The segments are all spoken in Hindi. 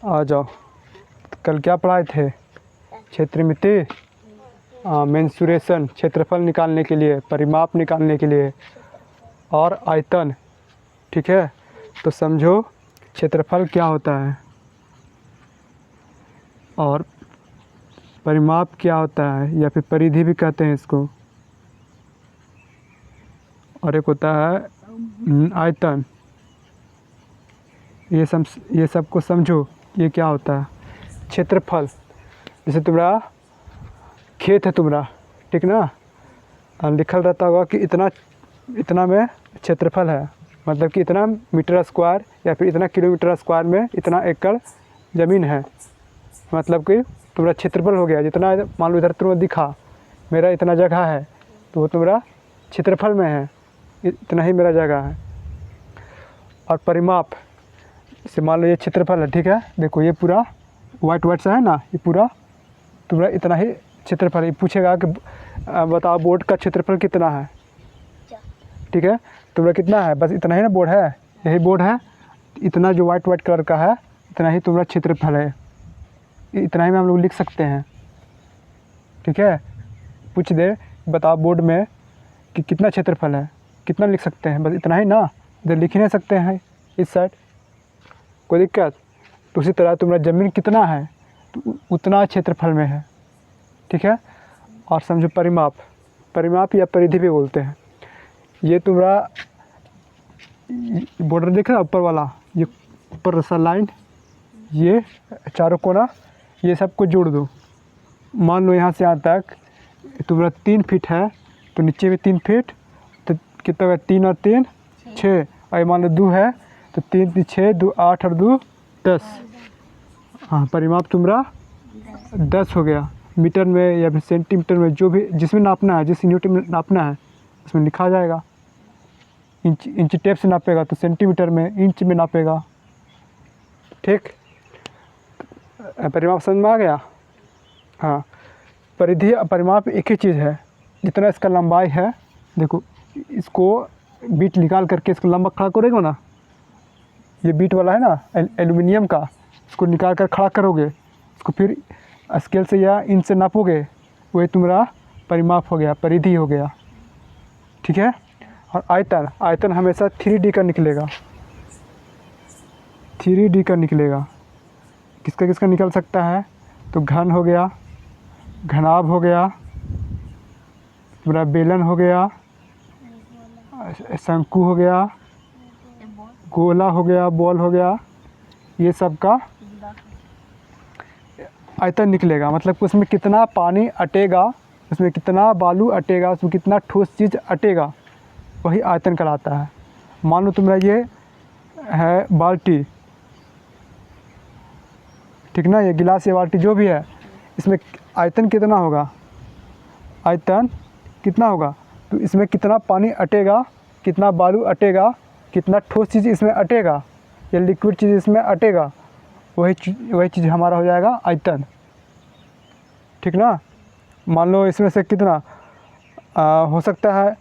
आ जाओ। कल क्या पढ़ाए थे? क्षेत्रमिति, मेंसुरेशन, क्षेत्रफल निकालने के लिए, परिमाप निकालने के लिए, और आयतन। ठीक है, तो समझो क्षेत्रफल क्या होता है और परिमाप क्या होता है, या फिर परिधि भी कहते हैं इसको, और एक होता है आयतन। ये सबको समझो, ये क्या होता है। क्षेत्रफल, जैसे तुम्हारा खेत है तुम्हारा, ठीक ना, लिखल रहता होगा कि इतना में क्षेत्रफल है, मतलब कि इतना मीटर स्क्वायर या फिर इतना किलोमीटर स्क्वायर में इतना एकड़ ज़मीन है, मतलब कि तुम्हारा क्षेत्रफल हो गया। जितना मान लो इधर तुम्हें दिखा मेरा इतना जगह है, तो वो तुम्हारा क्षेत्रफल में है, इतना ही मेरा जगह है। और परिमाप, जैसे मान लो ये क्षेत्रफल है, ठीक है, देखो ये पूरा वाइट सा है ना, ये पूरा तुम्हारा इतना ही क्षेत्रफल। ये पूछेगा कि बताओ बोर्ड का क्षेत्रफल कितना है, ठीक है, तुम्हारा कितना है, बस इतना ही ना बोर्ड है, यही बोर्ड है, इतना जो वाइट कलर का है इतना ही तुम्हारा क्षेत्रफल है, इतना ही में हम लोग लिख सकते हैं। ठीक है, पूछ दे बताओ बोर्ड में कि कितना क्षेत्रफल है, कितना लिख सकते हैं, बस इतना ही ना, इधर लिख ही नहीं सकते हैं इस साइड, कोई दिक्कत। तो उसी तरह तुम्हारा ज़मीन कितना है तो उतना क्षेत्रफल में है। ठीक है, और समझो परिमाप या परिधि भी बोलते हैं। ये तुम्हारा बॉर्डर दिख रहा है ऊपर वाला, ये ऊपर रसा लाइन, ये चारों कोना, ये सबको जोड़ दो। मान लो यहाँ से यहाँ तक तुम्हारा 3 फीट है, तो नीचे भी 3 फीट, तो कितना होगा, 3 और 3 6, और मान लो 2 है तो 3 3 6, 2 8 और 2 10। हाँ, परिमाप तुम्हारा 10 हो गया। मीटर में या फिर सेंटीमीटर में, जो भी जिसमें नापना है, जिस यूनिट में नापना है उसमें लिखा जाएगा। इंच टेप से नापेगा तो सेंटीमीटर में, इंच में नापेगा। ठीक, परिमाप समझ में आ गया। हाँ, परिधि परिमाप एक ही चीज़ है, जितना इसका लंबाई है, देखो इसको बीट निकाल करके इसको लंबा खड़ा करोगे ना, ये बीट वाला है ना एल्युमिनियम का, इसको निकाल कर खड़ा करोगे, इसको फिर स्केल से या इंच से नापोगे, वही तुम्हारा परिमाप हो गया, परिधि हो गया। ठीक है, और आयतन हमेशा 3D का निकलेगा, 3D का निकलेगा। किसका किसका निकल सकता है, तो घन हो गया, घनाभ हो गया, पूरा बेलन हो गया, शंकु हो गया, गोला हो गया, बॉल हो गया, ये सब का आयतन निकलेगा। मतलब कि उसमें कितना पानी अटेगा, उसमें कितना बालू अटेगा, उसमें कितना ठोस चीज़ अटेगा, वही आयतन कहलाता है। मान लो तुम्हारा ये है बाल्टी, ठीक ना, ये गिलास या बाल्टी जो भी है, इसमें आयतन कितना होगा, आयतन कितना होगा, तो इसमें कितना पानी अटेगा, कितना बालू अटेगा, कितना ठोस चीज़ इसमें अटेगा, या लिक्विड चीज़ इसमें अटेगा, वही चीज़ हमारा हो जाएगा आयतन। ठीक ना, मान लो इसमें से कितना हो सकता है,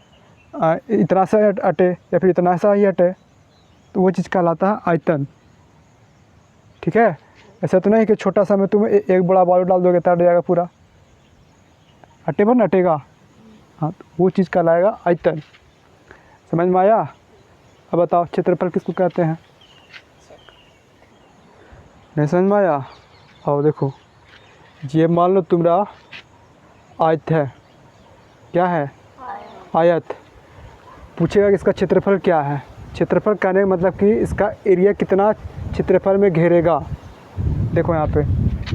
इतना सा अटे या फिर इतना सा ही अटे, तो वो चीज़ कहलाता है आयतन। ठीक है, ऐसा तो नहीं कि छोटा सा में तुम एक बड़ा बालू डाल दोगे तो अट जाएगा पूरा, अटेगा ना, अटेगा। हाँ, तो वो चीज़ कहलाएगा आयतन। समझ में आया। अब बताओ क्षेत्रफल किसको कहते हैं, नहीं समझ में आया। और देखो ये मान लो तुम्हारा आयत है, क्या है, आयत। पूछेगा कि इसका क्षेत्रफल क्या है। क्षेत्रफल कहने का मतलब कि इसका एरिया कितना क्षेत्रफल में घेरेगा। देखो यहाँ पे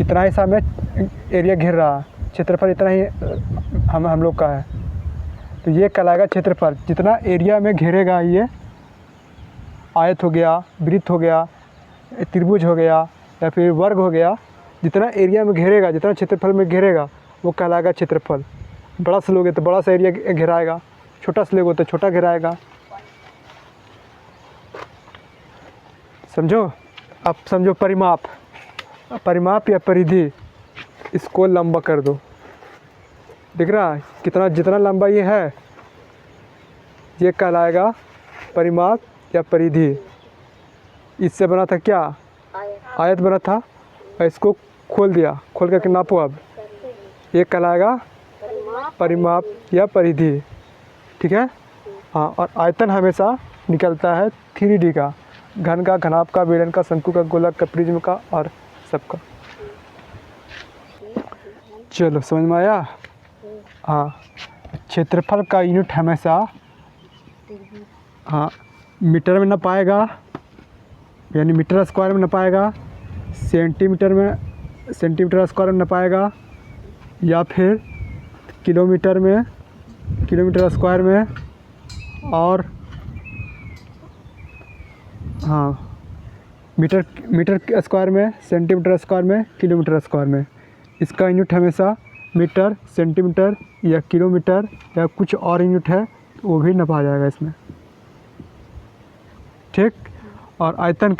इतना ही सा में एरिया घेर रहा है, क्षेत्रफल इतना ही हम लोग का है, तो ये कहलाएगा क्षेत्रफल। जितना एरिया में घेरेगा, ये आयत हो गया, वृत्त हो गया, त्रिभुज हो गया या फिर वर्ग हो गया, जितना एरिया में घेरेगा, जितना क्षेत्रफल में घेरेगा, वो कहलाएगा क्षेत्रफल। बड़ा से लोगे तो बड़ा सा एरिया घेराएगा, छोटा से लोगे तो छोटा घेराएगा। समझो। अब समझो परिमाप या परिधि, इसको लंबा कर दो। दिख रहा है कितना, जितना लंबा ये है, ये कहलाएगा परिमाप या परिधि। इससे बना था क्या, आयत बना था। और इसको खोल दिया, खोल करके नापो। अब ये कहलाएगा परिमाप या परिधि, ठीक है। हाँ, और आयतन हमेशा निकलता है 3D का, घन का, घनाभ का, बेलन का, शंकु का, गोलक का, प्रिज्म का और सबका। चलो समझ में आया। हाँ, क्षेत्रफल का यूनिट हमेशा हाँ मीटर में नपाएगा, यानी मीटर स्क्वायर में नपाएगा, सेंटीमीटर स्क्वायर में नपाएगा, या फिर किलोमीटर स्क्वायर में, और हाँ मीटर स्क्वायर में, सेंटीमीटर स्क्वायर में, किलोमीटर स्क्वायर में। इसका यूनिट हमेशा मीटर, सेंटीमीटर या किलोमीटर या कुछ और यूनिट है तो वो भी नपा जाएगा इसमें, ठीक। और आयतन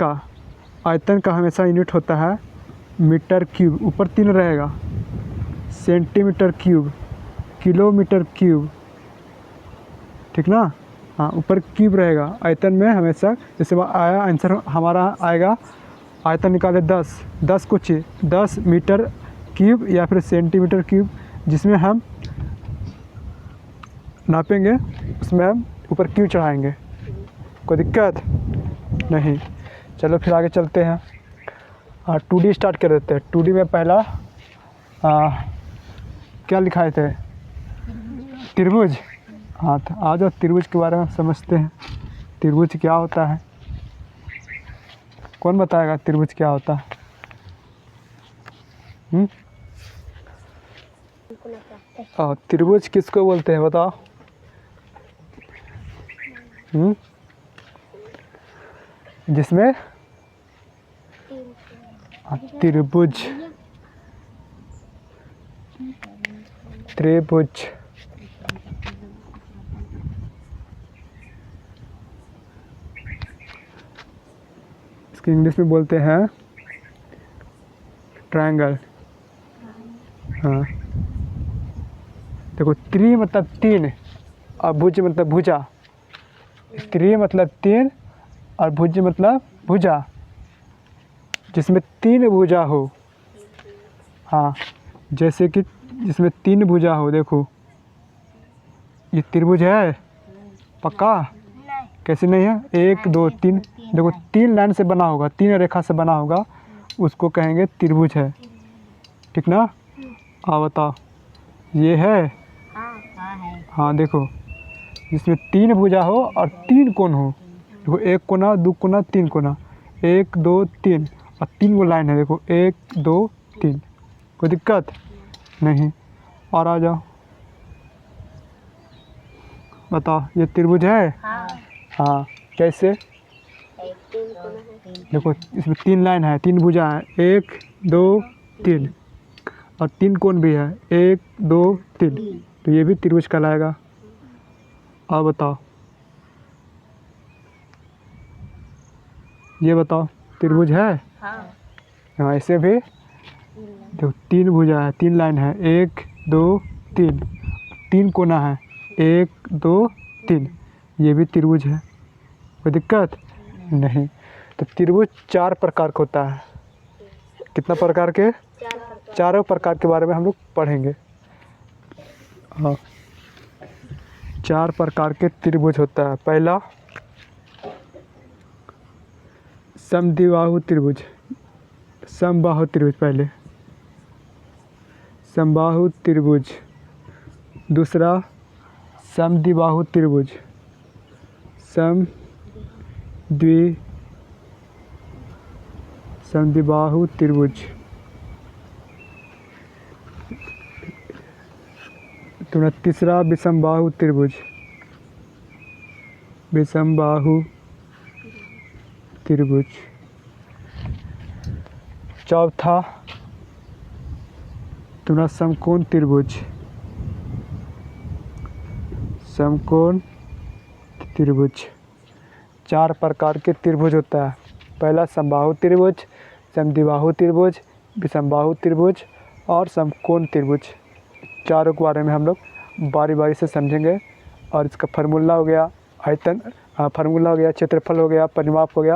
का हमेशा यूनिट होता है मीटर क्यूब, ऊपर 3 रहेगा, सेंटीमीटर क्यूब, किलोमीटर क्यूब, ठीक ना। हाँ, ऊपर क्यूब रहेगा। आयतन में हमेशा जैसे आया आंसर हमारा आएगा, आयतन निकाले 10 कुछ 10 मीटर क्यूब या फिर सेंटीमीटर क्यूब, जिसमें हम नापेंगे उसमें हम ऊपर क्यूब चढ़ाएंगे, कोई दिक्कत नहीं। चलो फिर आगे चलते हैं। 2D स्टार्ट कर देते हैं। 2D में पहला क्या लिखाए थे? त्रिभुज। हाँ, तो आ जाओ त्रिभुज के बारे में समझते हैं। त्रिभुज क्या होता है? कौन बताएगा त्रिभुज क्या होता है? त्रिभुज किसको बोलते हैं बताओ? जिसमें त्रिभुज, इसके इंग्लिश में बोलते हैं ट्रायंगल। हाँ, देखो त्रि मतलब 3 और भुज मतलब भुजा। त्रि मतलब 3 और भुज मतलब भुजा, जिसमें 3 भुजा हो। हाँ, जैसे कि जिसमें 3 भुजा हो। देखो ये त्रिभुज है पक्का? कैसे नहीं है? 1 2 3, देखो 3 लाइन से बना होगा, 3 रेखा से बना होगा, उसको कहेंगे त्रिभुज है, ठीक ना। बताओ ये है? हाँ, देखो जिसमें 3 भुजा हो और 3 कोण हो। देखो 1 कोना, 2 कोना, 3 कोना, 1 2 3 और 3 वो लाइन है। देखो 1 2 3, कोई दिक्कत नहीं। और आ जाओ, बताओ ये त्रिभुज है? हाँ, कैसे? देखो इसमें 3 लाइन है, 3 भुजा है, 1 2 3 और 3 कोण भी है, 1 2 3, तो ये भी त्रिभुज कहलाएगा। अब बताओ, ये बताओ त्रिभुज है? हाँ, ऐसे भी देखो 3 भुजा है, 3 लाइन है, 1 2 3, 3 कोना है, 1 2 3, ये भी त्रिभुज है, कोई दिक्कत नहीं। तो त्रिभुज 4 प्रकार का होता है। कितना प्रकार के? 4 प्रकार के बारे में हम लोग पढ़ेंगे। हाँ, 4 प्रकार के त्रिभुज होता है। पहला समद्विबाहु त्रिभुज, समबाहु त्रिभुज। पहले समबाहु त्रिभुज, दूसरा समद्विबाहु त्रिभुज, समद्विबाहु त्रिभुज। तीसरा विषमबाहु त्रिभुज, विषमबाहु त्रिभुज। चौथा तुम्हारा समकोण त्रिभुज, समकोण त्रिभुज। 4 प्रकार के त्रिभुज होता है। पहला समबाहु त्रिभुज, समद्विबाहु त्रिभुज, विषमबाहु त्रिभुज और समकोण त्रिभुज। चारों के बारे में हम लोग बारी बारी से समझेंगे। और इसका फार्मूला हो गया आयतन, फार्मूला हो गया क्षेत्रफल, हो गया परिमाप, हो गया,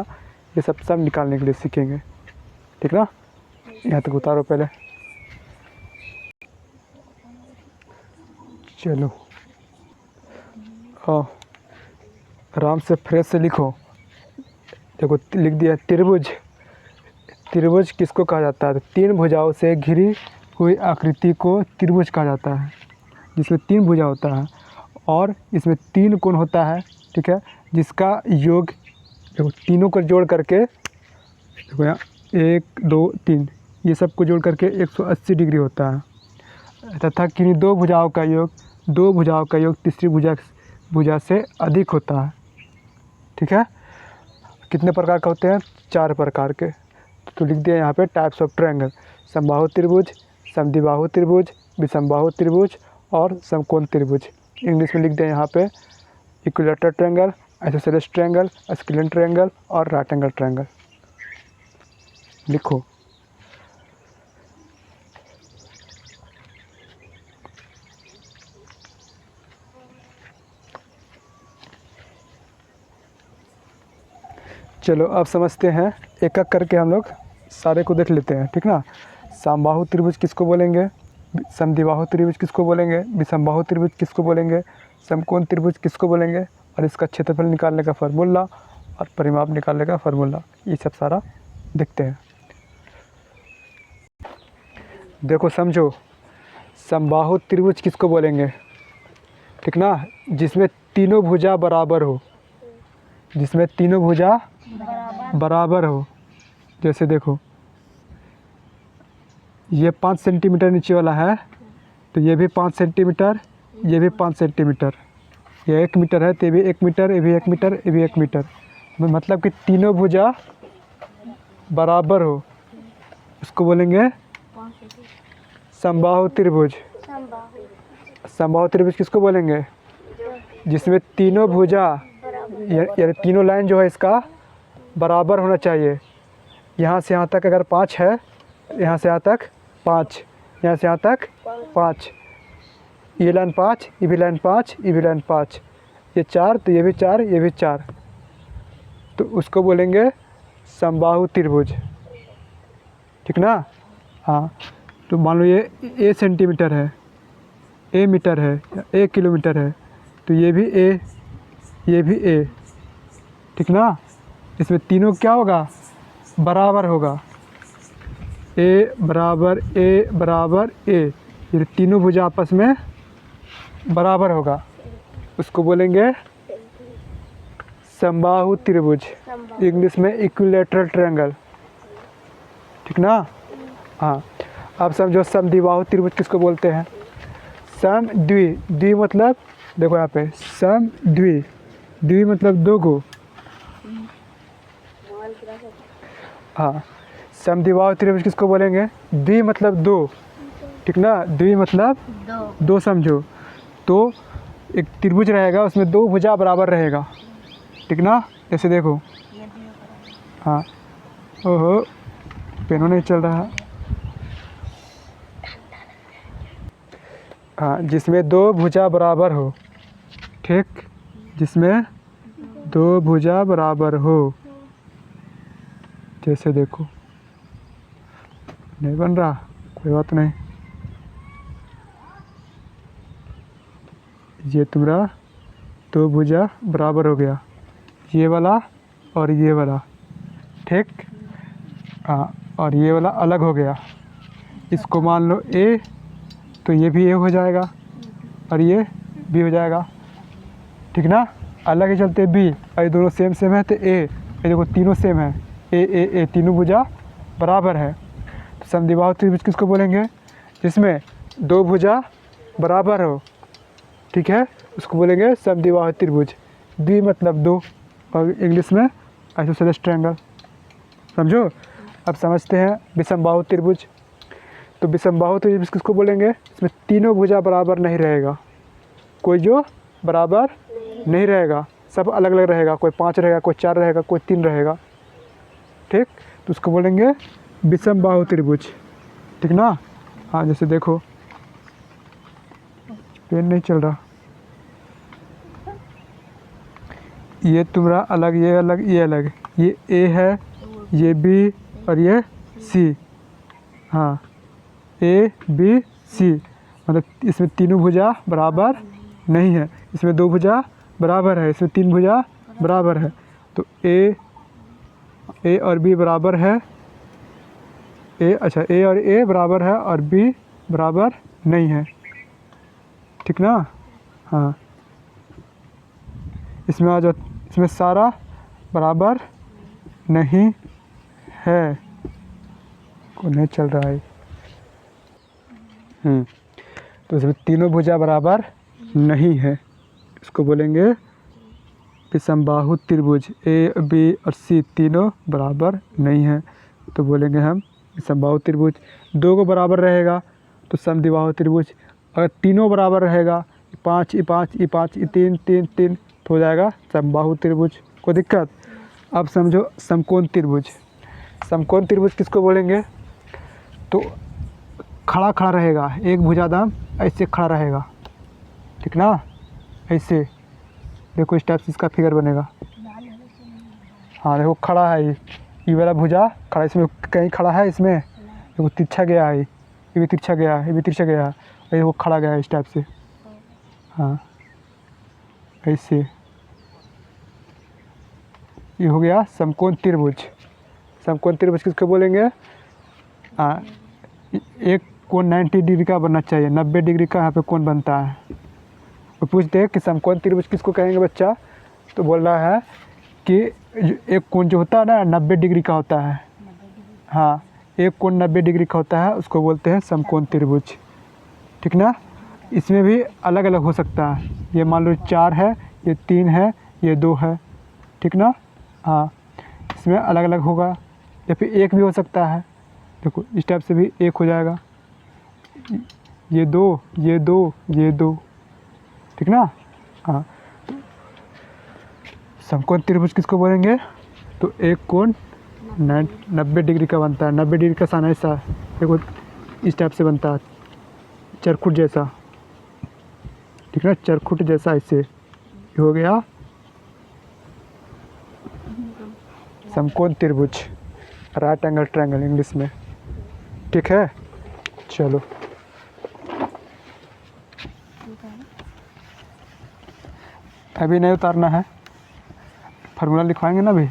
ये सब निकालने के लिए सीखेंगे, ठीक ना। यहाँ तक उतारो पहले। चलो हाँ, आराम से फ्रेश से लिखो। देखो लिख दिया त्रिभुज। त्रिभुज किसको कहा जाता है? तो तीन भुजाओं से घिरी हुई आकृति को त्रिभुज कहा जाता है, जिसमें तीन भुजा होता है और इसमें तीन कोण होता है, ठीक है, जिसका योग देखो तीनों को जोड़ करके देखो यहाँ 1 2 3 ये सब को जोड़ करके 180 डिग्री होता है तथा किन्हीं दो भुजाओं का योग तीसरी भुजा से अधिक होता है, ठीक है। कितने प्रकार का होते हैं? 4 प्रकार के। तो लिख दिया यहाँ पे टाइप्स ऑफ ट्रायंगल, समबाहु त्रिभुज, समद्विबाहु त्रिभुज, विषमबाहु त्रिभुज और समकोण त्रिभुज। इंग्लिश में लिख दिया यहाँ पे equilateral triangle, isosceles triangle, scalene triangle और राइट एंगल ट्रायंगल। लिखो। चलो अब समझते हैं, एक एक करके हम लोग सारे को देख लेते हैं, ठीक ना। समबाहु त्रिभुज किसको बोलेंगे? समद्विबाहु त्रिभुज किसको बोलेंगे? विषमबाहु त्रिभुज किसको बोलेंगे? समकोण त्रिभुज किसको बोलेंगे? और इसका क्षेत्रफल निकालने का फार्मूला और परिमाप निकालने का फार्मूला, ये सब सारा देखते हैं। देखो समझो, समबाहु त्रिभुज किसको बोलेंगे? ठीक ना, जिसमें तीनों भुजा बराबर हो, जिसमें तीनों भुजा बराबर हो। जैसे देखो ये 5 सेंटीमीटर नीचे वाला है, तो ये भी 5 सेंटीमीटर, ये भी 5 सेंटीमीटर, ये 1 मीटर है, तो ये भी 1 मीटर, ये भी 1 मीटर, ये भी 1 मीटर। मतलब कि तीनों भुजा बराबर हो, उसको बोलेंगे समबाहु त्रिभुज। समबाहु त्रिभुज किसको बोलेंगे? जिसमें तीनों भुजा यानी तीनों लाइन जो है इसका बराबर होना चाहिए। यहाँ से यहाँ तक अगर 5 है, यहाँ से यहाँ तक 5, यहाँ से यहाँ तक 5, ये लाइन 5, ये भी लाइन 5, ये भी लाइन 5, ये 4, तो ये भी 4, ये भी 4, तो उसको बोलेंगे समबाहु त्रिभुज, ठीक ना। हाँ, तो मान लो ये a सेंटीमीटर है, a मीटर है, a किलोमीटर है, तो ये भी a, ये भी a, ठीक ना। इसमें तीनों क्या होगा? बराबर होगा। a बराबर a बराबर a, ये तीनों भुजा आपस में बराबर होगा, उसको बोलेंगे समबाहु त्रिभुज, इंग्लिश में इक्विलैटरल ट्रायंगल, ठीक ना। हाँ, अब समझो समद्विबाहु त्रिभुज किसको बोलते हैं? समद्वि, द्वि मतलब देखो यहाँ पे समद्वि, द्वि मतलब दो गो। हाँ, समद्विबाहु त्रिभुज किसको बोलेंगे? द्वि मतलब दो, ठीक ना, द्वि मतलब दो समझो। तो एक त्रिभुज रहेगा, उसमें दो भुजा बराबर रहेगा, ठीक ना। जैसे देखो, हाँ, ओहो पेनों नहीं चल रहा। हाँ, जिसमें दो भुजा बराबर हो, ठीक, जिसमें दो भुजा बराबर हो। जैसे देखो, नहीं बन रहा, कोई बात नहीं। ये तुम्हारा दो भुजा बराबर हो गया, ये वाला और ये वाला, ठीक। हाँ, और ये वाला अलग हो गया, इसको मान लो a, तो ये भी a हो जाएगा और ये b हो जाएगा, ठीक ना। अलग ही चलते b, और ये दोनों सेम सेम है तो a, ये देखो तीनों सेम है, a तीनों भुजा बराबर है। तो समद्विबाहु त्रिभुज किसको बोलेंगे? जिसमें दो भुजा बराबर हो, ठीक है, उसको बोलेंगे समद्विबाहु त्रिभुज। द्वि मतलब दो, और इंग्लिश में आइसोसेलेस ट्रायंगल, समझो। अब समझते हैं विषमबाहु त्रिभुज। तो विषमबाहु त्रिभुज किसको बोलेंगे? इसमें तीनों भुजा बराबर नहीं रहेगा, कोई जो बराबर नहीं रहेगा, सब अलग अलग रहेगा, कोई 5 रहेगा, कोई 4 रहेगा, कोई 3 रहेगा, ठीक। तो उसको बोलेंगे विषमबाहु त्रिभुज, ठीक ना। हाँ, जैसे देखो पेन नहीं चल रहा, ये तुम्हारा अलग, ये अलग, ये अलग, ये A है, ये B और ये C, हाँ ए बी सी, मतलब इसमें तीनों भुजा बराबर नहीं है, इसमें दो भुजा बराबर है, इसमें तीन भुजा बराबर है। तो ए और बी बराबर है, ए और ए बराबर है और बी बराबर नहीं है, ठीक ना। हाँ इसमें आ जाओ, इसमें सारा बराबर नहीं है, को नहीं चल रहा है। तो इसमें तीनों भुजा बराबर नहीं है, इसको बोलेंगे विषमबाहु त्रिभुज। ए बी और सी तीनों बराबर नहीं है तो बोलेंगे हम विषमबाहु त्रिभुज। दो को बराबर रहेगा तो समद्विबाहु त्रिभुज। अगर तीनों बराबर रहेगा, पाँच ई पाँच ई तीन तीन तीन, तो हो जाएगा समबाहु त्रिभुज। कोई दिक्कत। अब समझो समकोण त्रिभुज। समकोण त्रिभुज किसको बोलेंगे? तो खड़ा खड़ा रहेगा, एक भुजादाम ऐसे खड़ा रहेगा, ठीक ना, ऐसे देखो इस टाइप से इसका फिगर बनेगा। हाँ देखो खड़ा है, ये वाला भुजा खड़ा, इसमें कहीं खड़ा है, इसमें देखो तिरछा गया है, ये भी तिरछा गया है, ये भी तिरछा गया है, और वो खड़ा गया है इस टाइप से। हाँ ऐसे ये हो गया समकोण त्रिभुज। समकोण त्रिभुज किसको बोलेंगे? एक कोण 90 डिग्री का बनना चाहिए, 90 डिग्री का यहाँ पे कोण बनता है। तो पूछते हैं कि समकोण त्रिभुज किसको कहेंगे बच्चा? तो बोल रहा है कि एक कोण जो होता है ना 90 डिग्री का होता है। हाँ एक कोण 90 डिग्री का होता है, उसको बोलते हैं समकोण त्रिभुज, ठीक ना। इसमें भी अलग अलग हो सकता है, ये मान लो 4 है, ये 3 है, ये 2 है, ठीक ना। हाँ इसमें अलग अलग होगा, या फिर एक भी हो सकता है। देखो इस टाइप से भी एक हो जाएगा, ये 2 ये 2 ये 2, ठीक ना। हाँ समकोण त्रिभुज किसको बोलेंगे? तो एक कोण 90 डिग्री का बनता है। 90 डिग्री का सान ऐसा देखो इस टाइप से बनता है, चरखुट जैसा, ठीक ना, चरखुट जैसा। ऐसे हो गया समकोण त्रिभुज, राइट एंगल ट्रायंगल इंग्लिश में, ठीक है। चलो अभी नहीं उतारना है, फार्मूला लिखवाएंगे ना अभी।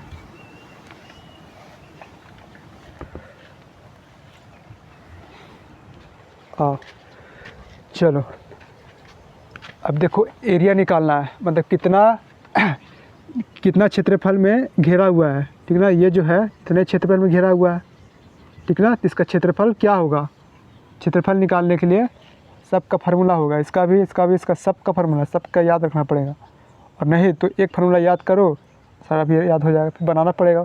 चलो अब देखो एरिया निकालना है, मतलब कितना क्षेत्रफल में घेरा हुआ है, ठीक ना। ये जो है इतने क्षेत्रफल में घेरा हुआ है, ठीक ना। तो इसका क्षेत्रफल क्या होगा? क्षेत्रफल निकालने के लिए सबका फार्मूला होगा, इसका भी इसका सबका फार्मूला, सबका याद रखना पड़ेगा। और नहीं तो एक फार्मूला याद करो, सारा भी याद हो जाएगा, फिर बनाना पड़ेगा,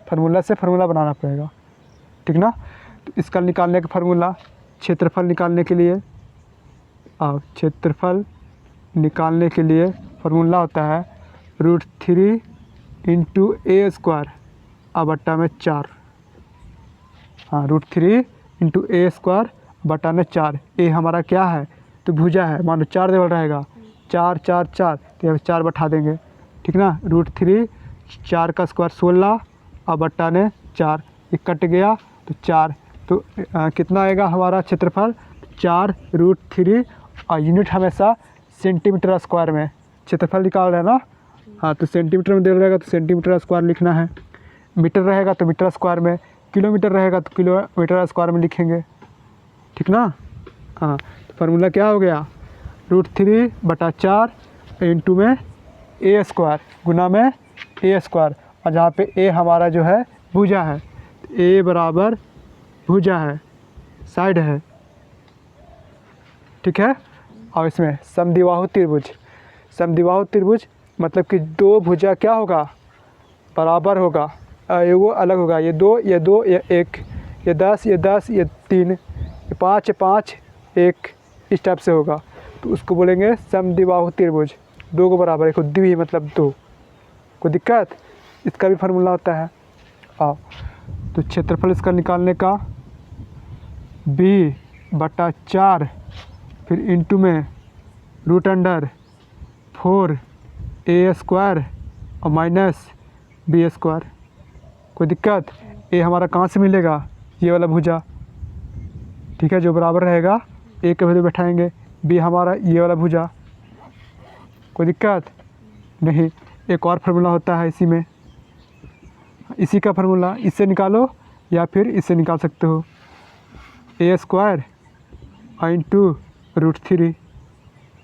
फार्मूला से फार्मूला बनाना पड़ेगा, ठीक ना। तो इसका निकालने का फार्मूला, क्षेत्रफल निकालने के लिए, क्षेत्रफल निकालने के लिए फार्मूला होता है √3 × a²/4। हाँ √3 × a²/4। ए हमारा क्या है? तो भुजा है, मान लो 4 देवल रहेगा, 4 4 4, तो यहाँ 4 बैठा देंगे, ठीक ना। √3 4 का स्क्वायर 16 और बट्टा ने 4, ये कट गया तो 4, तो कितना आएगा हमारा क्षेत्रफल? 4√3, और यूनिट हमेशा सेंटीमीटर स्क्वायर में क्षेत्रफल निकाल रहे हैं ना। हाँ तो सेंटीमीटर में दे रहेगा तो सेंटीमीटर स्क्वायर लिखना है, मीटर रहेगा तो मीटर स्क्वायर में, किलोमीटर रहेगा तो किलोमीटर स्क्वायर में लिखेंगे, ठीक ना। हाँ तो फार्मूला क्या हो गया? √3/4 इंटू में a² गुना में a², और जहाँ पे a हमारा जो है भुजा है, a बराबर भुजा है, साइड है, ठीक है। और इसमें समद्विबाहु त्रिभुज। समद्विबाहु त्रिभुज मतलब कि दो भुजा क्या होगा? बराबर होगा, ये वो अलग होगा, ये 2 ये 2 ये 1, ये 10 ये 10 ये 3, ये 5 ये 5 1, इस टाइप से होगा, तो उसको बोलेंगे समद्विबाहु त्रिभुज। दो को बराबर है, द्वि मतलब 2। कोई दिक्कत? इसका भी फार्मूला होता है। तो क्षेत्रफल इसका निकालने का b/4, फिर इंटू में √4 a² और माइनस b²। कोई दिक्कत? ए हमारा कहाँ से मिलेगा? ये वाला भुजा, ठीक है, जो बराबर रहेगा ए के वैल्यू बैठाएंगे। बी हमारा ये वाला भुजा, कोई दिक्कत नहीं। एक और फार्मूला होता है इसी में, इसी का फार्मूला इससे निकालो या फिर इससे निकाल सकते हो। ए स्क्वायर इंटू √3,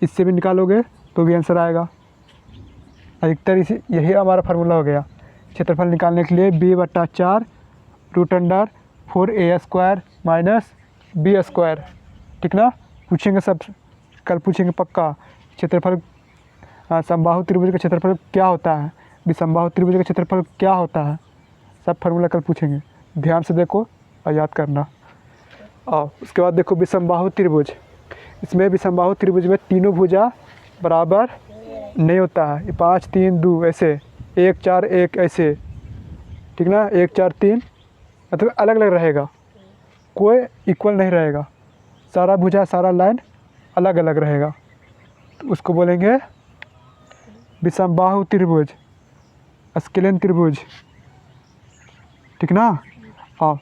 इससे भी निकालोगे तो भी आंसर आएगा। अधिकतर इसी यही हमारा फार्मूला हो गया क्षेत्रफल निकालने के लिए। b/4 √4a² माइनस b², ठीक ना। पूछेंगे सब, कल पूछेंगे पक्का। क्षेत्रफल समबाहु त्रिभुज का क्षेत्रफल क्या होता है, विसमबाहु त्रिभुज का क्षेत्रफल क्या होता है, सब फार्मूला कल पूछेंगे। ध्यान से देखो और याद करना। और उसके बाद देखो विसमबाहु त्रिभुज, इसमें विसमबाहु त्रिभुज में तीनों भुजा बराबर नहीं होता है। ये 5 3 2 ऐसे, 1 4 1 ऐसे, ठीक ना। 1 4 3 मतलब अलग अलग रहेगा, कोई इक्वल नहीं रहेगा। सारा भुजा सारा लाइन अलग अलग रहेगा, तो उसको बोलेंगे विसमबाहु त्रिभुज, स्केलन त्रिभुज, ठीक ना। हाँ,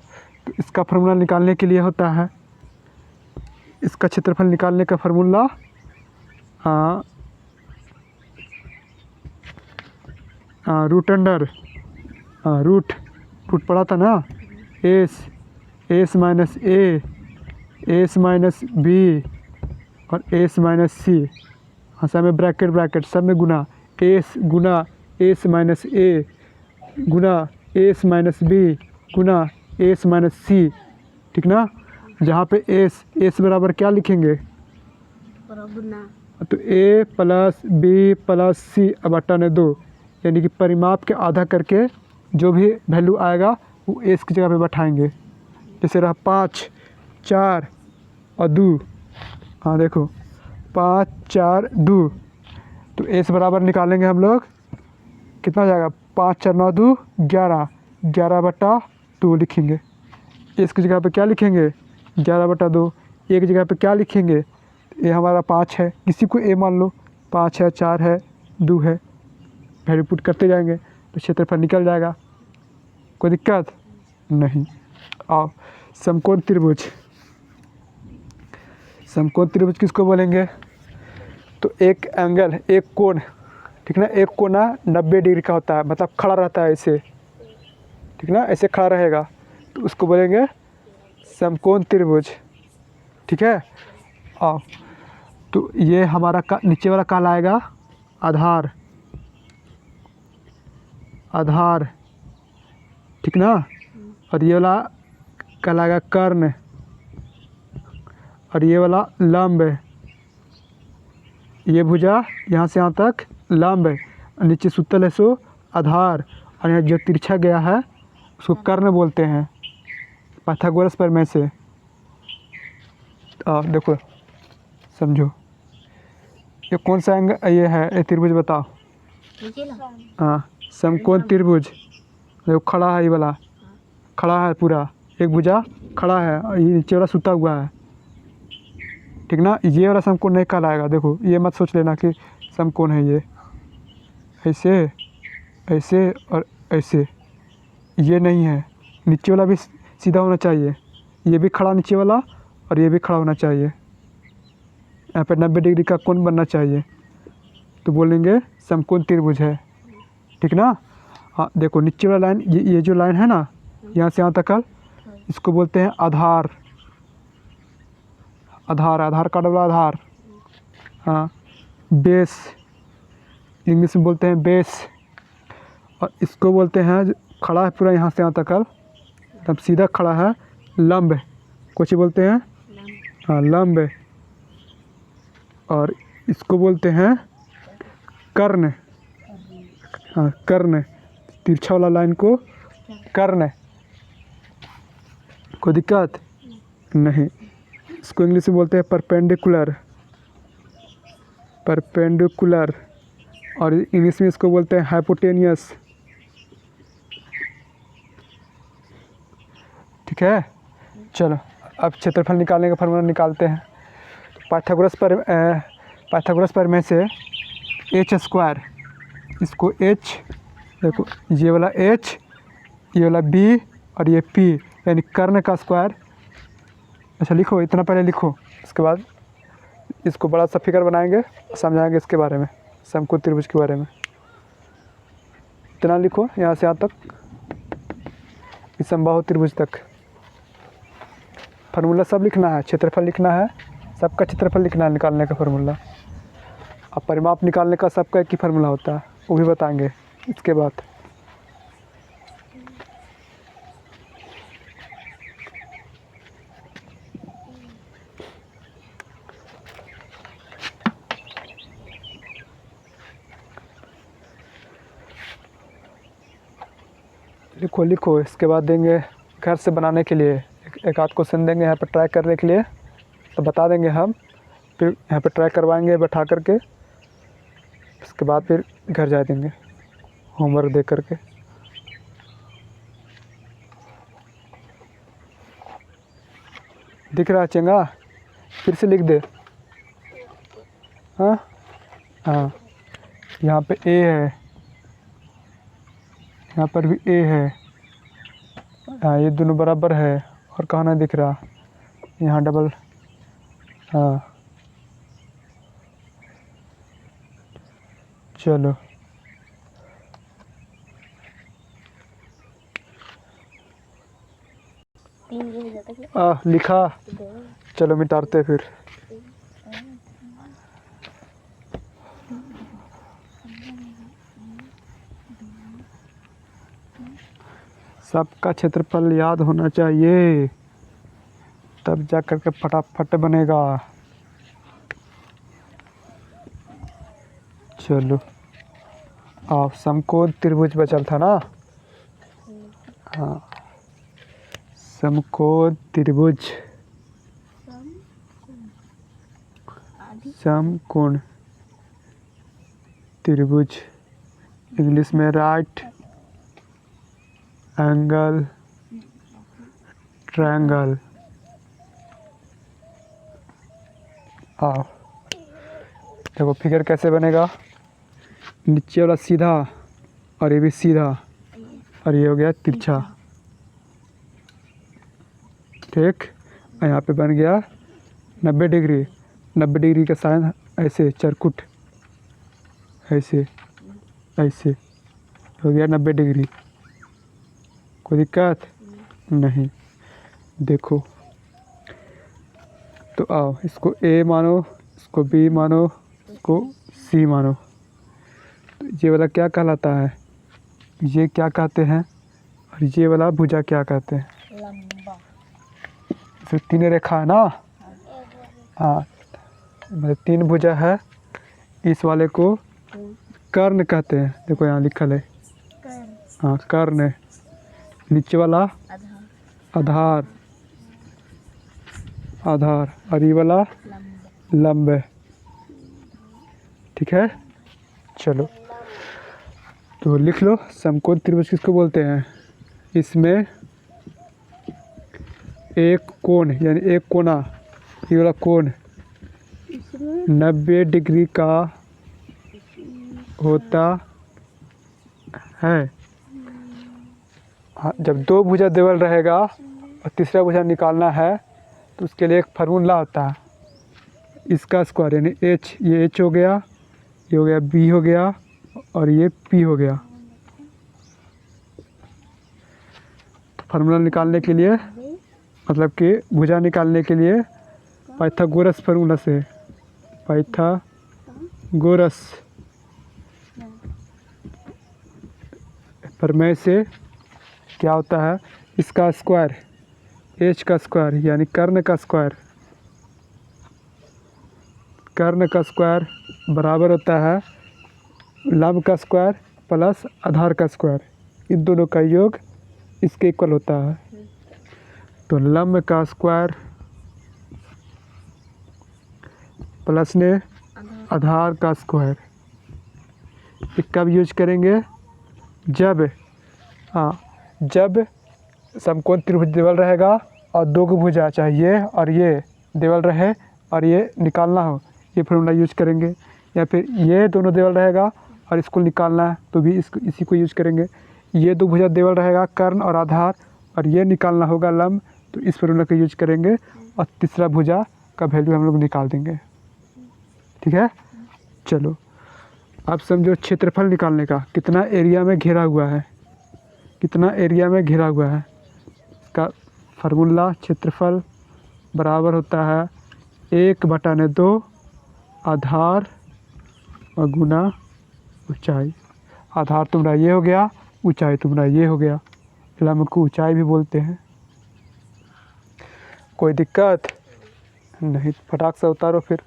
तो इसका फार्मूला निकालने के लिए होता है, इसका क्षेत्रफल निकालने का फार्मूला रूट पढ़ा था ना, एस माइनस ए, एस माइनस बी और एस माइनस सी। हाँ, सब में ब्रैकेट सब में गुना, एस गुना एस माइनस ए गुना एस माइनस बी गुना एस माइनस सी, ठीक ना। जहाँ पे एस बराबर क्या लिखेंगे, तो ए प्लस बी प्लस सी बटा 2, यानी कि परिमाप के आधा करके जो भी वैल्यू आएगा वो एस की जगह पे बैठाएंगे। जैसे रहा 5 4 और 2, हाँ देखो 5 4 2, तो एस बराबर निकालेंगे हम लोग, कितना जाएगा 5 4 9 2 11, 11/2 लिखेंगे। एस की जगह पे क्या लिखेंगे 11/2, ए की जगह पे क्या लिखेंगे, ये हमारा 5 है, किसी को ए मान लो, 5 है 4 है 2 है, वैल्यू पुट करते जाएंगे तो क्षेत्रफल निकल जाएगा, कोई दिक्कत नहीं। और समकोण त्रिभुज, समकोण त्रिभुज किसको बोलेंगे, तो एक एंगल एक कोण, ठीक ना। एक कोना 90 डिग्री का होता है, मतलब खड़ा रहता है ऐसे, ठीक ना, ऐसे खड़ा रहेगा, तो उसको बोलेंगे समकोण त्रिभुज, ठीक है। और तो ये हमारा नीचे वाला कहलाएगा आधार, ठीक ना। और ये वाला कहलाएगा कर्ण, और ये वाला लंब है। ये भुजा यहाँ से यहाँ तक लंब है, नीचे सुतल है सो आधार, और यहाँ जो तिरछा गया है उसको कर्ण बोलते हैं, पाइथागोरस प्रमेय से। देखो समझो, ये कौन सा एंगल ये है, ये त्रिभुज बताओ। हाँ, समकोण त्रिभुज, देखो खड़ा है, ये वाला खड़ा है पूरा, एक भुजा खड़ा है और ये नीचे वाला सुता हुआ है, ठीक ना। ये वाला समकोण नहीं कहलाएगा। देखो ये मत सोच लेना कि समकोण है ये, ऐसे ऐसे और ऐसे, ये नहीं है। नीचे वाला भी सीधा होना चाहिए, ये भी खड़ा नीचे वाला और ये भी खड़ा होना चाहिए, यहाँ पे 90 डिग्री का कोण बनना चाहिए, तो बोलेंगे समकोण त्रिभुज है, ठीक ना। हाँ देखो नीचे वाला लाइन, ये जो लाइन है ना, यहाँ से यहाँ तक, इसको बोलते हैं आधार, आधार का डबल आधार। हाँ, बेस इंग्लिश में बोलते हैं बेस। और इसको बोलते हैं खड़ा है पूरा यहाँ से यहाँ तक, तब सीधा खड़ा है, लंब, कुछ बोलते हैं हाँ लंब। और इसको बोलते हैं कर्ण, हाँ कर्ण, तिरछा वाला लाइन को कर्ण, कोई दिक्कत नहीं। इसको इंग्लिश में बोलते हैं परपेंडिकुलर, और इंग्लिश में इसको बोलते हैं हाइपोटेनियस, ठीक है। चलो अब क्षेत्रफल निकालने का फार्मूला निकालते हैं। पाइथागोरस प्रमेय से h², इसको h, देखो ये वाला h, ये वाला b और ये p, यानी कर्ण का स्क्वायर अच्छा लिखो, इतना पहले लिखो, इसके बाद इसको बड़ा सा फिगर बनाएंगे, समझाएंगे इसके बारे में, समकोण त्रिभुज के बारे में। इतना लिखो यहाँ से यहाँ तक, इस समबाहु त्रिभुज तक। फार्मूला सब लिखना है, क्षेत्रफल लिखना है, सबका क्षेत्रफल लिखना है, निकालने का फार्मूला। अब परिमाप निकालने का सबका एक ही फार्मूला होता है, वो भी बताएंगे इसके बाद। लिखो लिखो, इसके बाद देंगे घर से बनाने के लिए एक आध क्वेश्चन देंगे यहाँ पर ट्राई करने के लिए, तो बता देंगे हम, फिर यहाँ पे ट्राई करवाएंगे बैठा करके, उसके बाद फिर घर जा देंगे होमवर्क दे करके। दिख रहा है चंगा? फिर से लिख दे। हाँ हाँ, यहाँ पे ए है, यहाँ पर भी ए है, हाँ ये दोनों बराबर है, और कहाँ नहीं दिख रहा, यहाँ डबल, हाँ चलो लिखा, चलो मिटाते फिर। सबका क्षेत्रफल याद होना चाहिए, तब जा कर के फटाफट बनेगा। चलो आप समकोण त्रिभुज बचल था ना? हाँ समकोण त्रिभुज, समकोण त्रिभुज, इंग्लिश में राइट एंगल ट्रायंगल। आओ देखो फिगर कैसे बनेगा, नीचे वाला सीधा और ये भी सीधा, और ये हो गया तिरछा, ठीक। और यहाँ पे बन गया 90 डिग्री, 90 डिग्री का साइन ऐसे चरकुट, ऐसे ऐसे हो गया 90 डिग्री। कोई दिक्कत नहीं। देखो तो आओ, इसको ए मानो, इसको बी मानो, इसको सी मानो, तो ये वाला क्या कहलाता है, ये क्या कहते हैं, और ये वाला भुजा क्या कहते हैं? लंबा। तो तीन रेखा है ना, हाँ मतलब 3 भुजा है, इस वाले को कर्ण कहते हैं। देखो यहाँ लिखल है, हाँ कर्ण है, नीचे वाला आधार, आधार, और ये वाला लंब है, ठीक है। चलो तो लिख लो, समकोण त्रिभुज किसको बोलते हैं? इसमें एक कोण यानी एक कोना, ये वाला कोण 90 डिग्री का होता है। हाँ जब 2 भुजा देवल रहेगा और तीसरा भुजा निकालना है तो उसके लिए एक फार्मूला होता है, इसका स्क्वायर यानी एच, ये एच हो गया, ये हो गया बी हो गया, और ये पी हो गया। तो फार्मूला निकालने के लिए, मतलब कि भुजा निकालने के लिए पाइथागोरस फार्मूला से, पाइथागोरस प्रमेय से क्या होता है, इसका स्क्वायर, एच का स्क्वायर यानी कर्ण का स्क्वायर, कर्ण का स्क्वायर बराबर होता है लंब का स्क्वायर प्लस आधार का स्क्वायर, इन दोनों का योग इसके इक्वल होता है। तो लंब का स्क्वायर प्लस ने आधार का स्क्वायर, ये कब यूज करेंगे? जब, हाँ जब समकोण त्रिभुज देवल रहेगा और 2 भुजा चाहिए और ये देवल रहे और ये निकालना हो, ये फॉर्मूला यूज करेंगे। या फिर ये दोनों देवल रहेगा और इसको निकालना है तो भी इसी को यूज करेंगे। ये 2 भुजा देवल रहेगा कर्ण और आधार, और ये निकालना होगा लंब, तो इस फॉर्मूला का यूज करेंगे और तीसरा भुजा का वैल्यू हम लोग निकाल देंगे। ठीक है, चलो अब समझो क्षेत्रफल निकालने का, कितना एरिया में घिरा हुआ है, कितना एरिया में घिरा हुआ है। इसका फार्मूला क्षेत्रफल बराबर होता है 1/2 आधार और गुना ऊंचाई। आधार तुम्हारा ये हो गया, ऊंचाई तुम्हारा ये हो गया, लंब को ऊंचाई भी बोलते हैं। कोई दिक्कत नहीं, फटाक से उतारो फिर।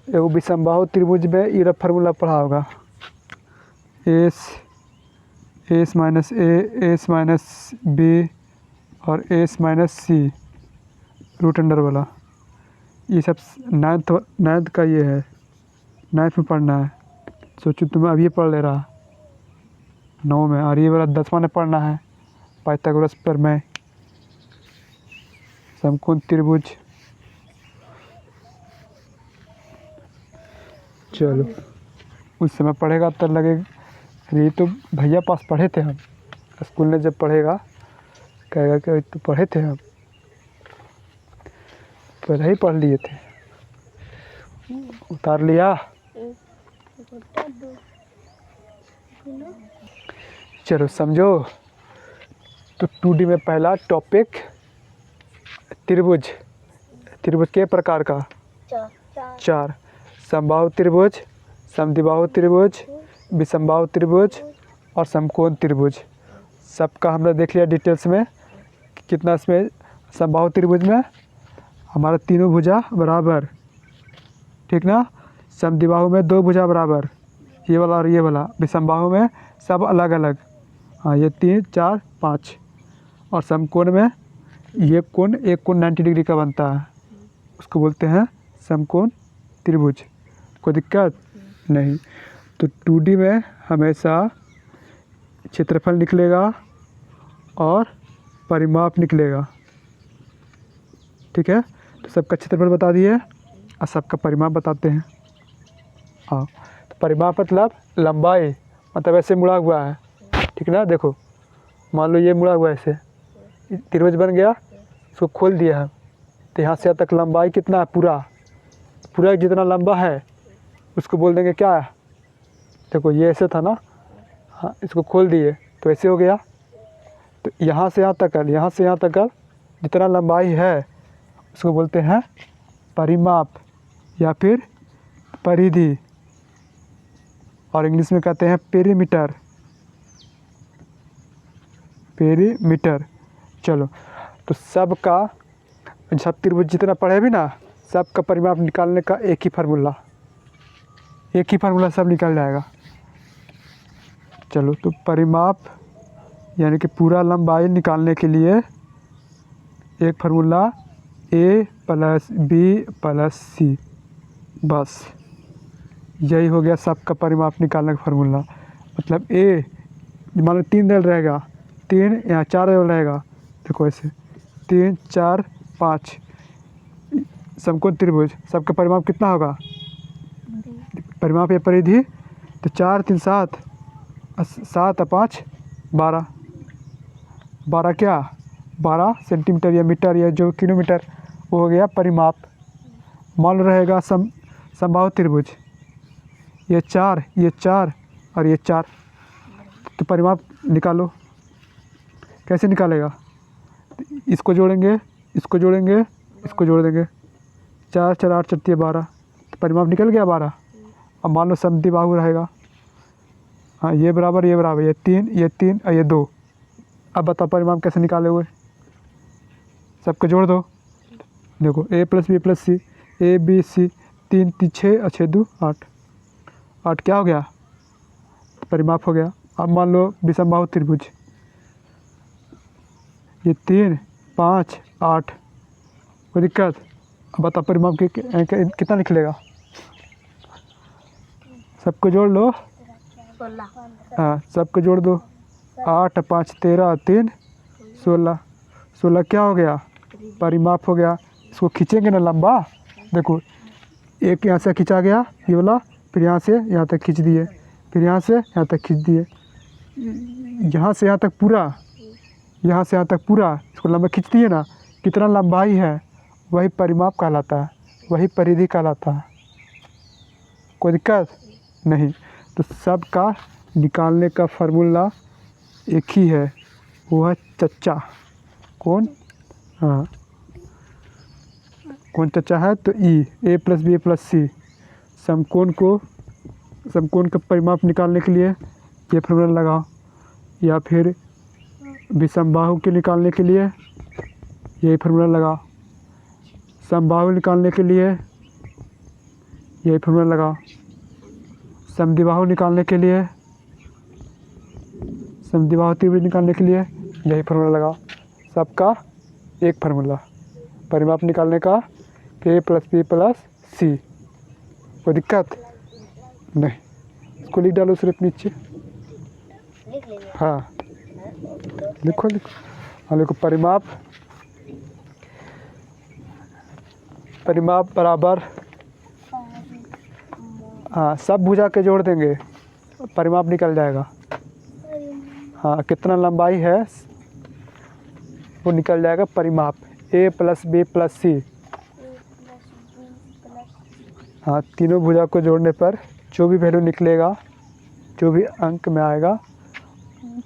एगो विषमबाहु त्रिभुज में ये फार्मूला पढ़ा होगा, एस माइनस ए, एस माइनस बी और एस माइनस सी रूट अंडर वाला। ये सब नाइन्थ का ये है, नाइन्थ में पढ़ना है। सोचो तुम्हें अभी पढ़ ले रहा 9 में, और ये वाला 10वां में पढ़ना है, पाइथागोरस प्रमेय, समकोण त्रिभुज। चलो उस समय पढ़ेगा तब लगेगा ये तो भैया पास पढ़े थे हम, स्कूल में जब पढ़ेगा कहेगा कि तो पढ़े थे हम, पहले ही पढ़ लिए थे। उतार लिया। चलो समझो, तो 2D में पहला टॉपिक त्रिभुज, त्रिभुज के प्रकार का 4, समबाहु त्रिभुज, समद्विबाहु त्रिभुज, विषमबाहु त्रिभुज और समकोण त्रिभुज। सबका हमने देख लिया डिटेल्स में। कितना इसमें समबाहु त्रिभुज में हमारा तीनों भुजा बराबर, ठीक ना। समद्विबाहु में 2 भुजा बराबर, ये वाला और ये वाला। विषमबाहु में सब अलग अलग, हाँ ये 3 4 5। और समकोण में ये कोण, एक कोण 90 डिग्री का बनता है, उसको बोलते हैं समकोण त्रिभुज। कोई दिक्कत नहीं। तो 2D में हमेशा क्षेत्रफल निकलेगा और परिमाप निकलेगा, ठीक है। तो सबका क्षेत्रफल बता दिए और सबका परिमाप बताते हैं। हाँ, तो परिमाप मतलब लंबाई, मतलब ऐसे मुड़ा हुआ है, ठीक ना। देखो मान लो ये मुड़ा हुआ है, ऐसे त्रिभुज बन गया, इसको खोल दिया है, तो यहाँ से यहाँ तक लंबाई कितना है, पूरा जितना लंबा है उसको बोल देंगे क्या है। देखो ये ऐसे था ना, हाँ इसको खोल दिए तो ऐसे हो गया। तो यहाँ से यहाँ तक, यहाँ से यहाँ तक जितना लंबाई है उसको बोलते हैं परिमाप या फिर परिधि, और इंग्लिश में कहते हैं पेरीमीटर, पेरीमीटर। चलो तो सबका, सब त्रिभुज जितना पढ़े भी ना, सबका परिमाप निकालने का एक ही फार्मूला सब निकल जाएगा। चलो तो परिमाप यानी कि पूरा लंबाई निकालने के लिए एक फार्मूला a + b + c, बस यही हो गया सबका परिमाप निकालने का फार्मूला। मतलब a मान लो 3 दल रहेगा, 3 या 4 दल रहेगा, देखो ऐसे 3 4 5 समकोण त्रिभुज, सबका परिमाप कितना होगा, परिमाप या परिधि। तो 4 3 7, 7 और 5 12, 12 क्या, 12 सेंटीमीटर या मीटर या जो किलोमीटर, वो हो गया परिमाप। मान लो रहेगा समबाहु त्रिभुज, ये 4 और ये 4, तो परिमाप निकालो। कैसे निकालेगा, इसको जोड़ेंगे, इसको जोड़ेंगे, इसको जोड़ देंगे, 4 4 8 4 12, तो परिमाप निकल गया 12। अब मान लो समद्विबाहु रहेगा, हाँ ये बराबर ये 3 और ये 2। अब बताओ परिमाप कैसे निकाले हुए, सबको जोड़ दो। देखो a + b + c, a b c 3 3 6 और 6 2 8, 8 क्या हो गया, परिमाप हो गया। अब मान लो विषमबाहु त्रिभुज, ये 3 5 8, कोई दिक्कत। अब बताओ परिमाप कितना निकलेगा, सबको जोड़ लो, हाँ सबको जोड़ दो, 8 5 13 3 16, 16 क्या हो गया, परिमाप हो गया। इसको खींचेंगे ना लंबा, देखो एक यहाँ से खींचा गया ये वाला, फिर यहाँ से यहाँ तक खींच दिए, फिर यहाँ से यहाँ तक खींच दिए, यहाँ से यहाँ तक पूरा, यहाँ से यहाँ तक पूरा इसको लंबा खींच दिए ना, कितना लंबाई है वही परिमाप कहलाता है, वही परिधि कहलाता है। कोई दिक्कत नहीं। तो सब का निकालने का फार्मूला एक ही है, वो है चच्चा। कौन? हाँ, कौन चच्चा है? तो ई, ए प्लस बी प्लस सी। समकोण का परिमाप निकालने के लिए ये फार्मूला लगाओ, या फिर विषमबाहु के निकालने के लिए यही फार्मूला लगाओ, समबाहु निकालने के लिए यही फार्मूला लगाओ, समद्विबाहु निकालने के लिए, समद्विबाहु त्रिभुज निकालने के लिए यही फार्मूला लगाओ। सबका एक फार्मूला परिमाप निकालने का, ए प्लस बी प्लस सी। कोई दिक्कत नहीं। इसको लिख डालो सिर्फ नीचे। हाँ लिखो लिखो। हाँ लिखो, परिमाप बराबर, हाँ सब भुजा के जोड़ देंगे, परिमाप निकल जाएगा। हाँ कितना लंबाई है वो निकल जाएगा परिमाप, ए प्लस बी प्लस सी। हाँ तीनों भुजा को जोड़ने पर जो भी वैल्यू निकलेगा, जो भी अंक में आएगा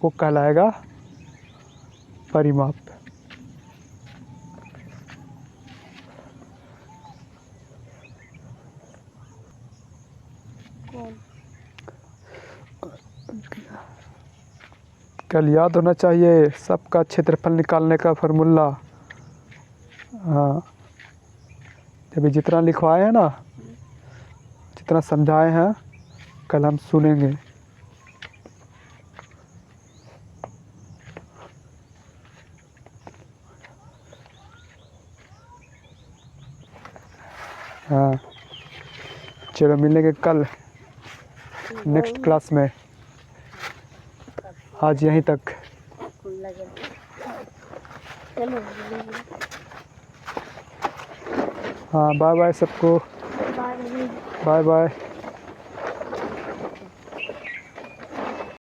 वो कहलाएगा परिमाप। कल याद होना चाहिए सबका क्षेत्रफल निकालने का फार्मूला। हाँ अभी जितना लिखवाए हैं ना, जितना समझाए हैं, कल हम सुनेंगे। हाँ चलो मिलेंगे कल नेक्स्ट क्लास में। आज यहीं तक। हाँ बाय बाय सबको, बाय बाय।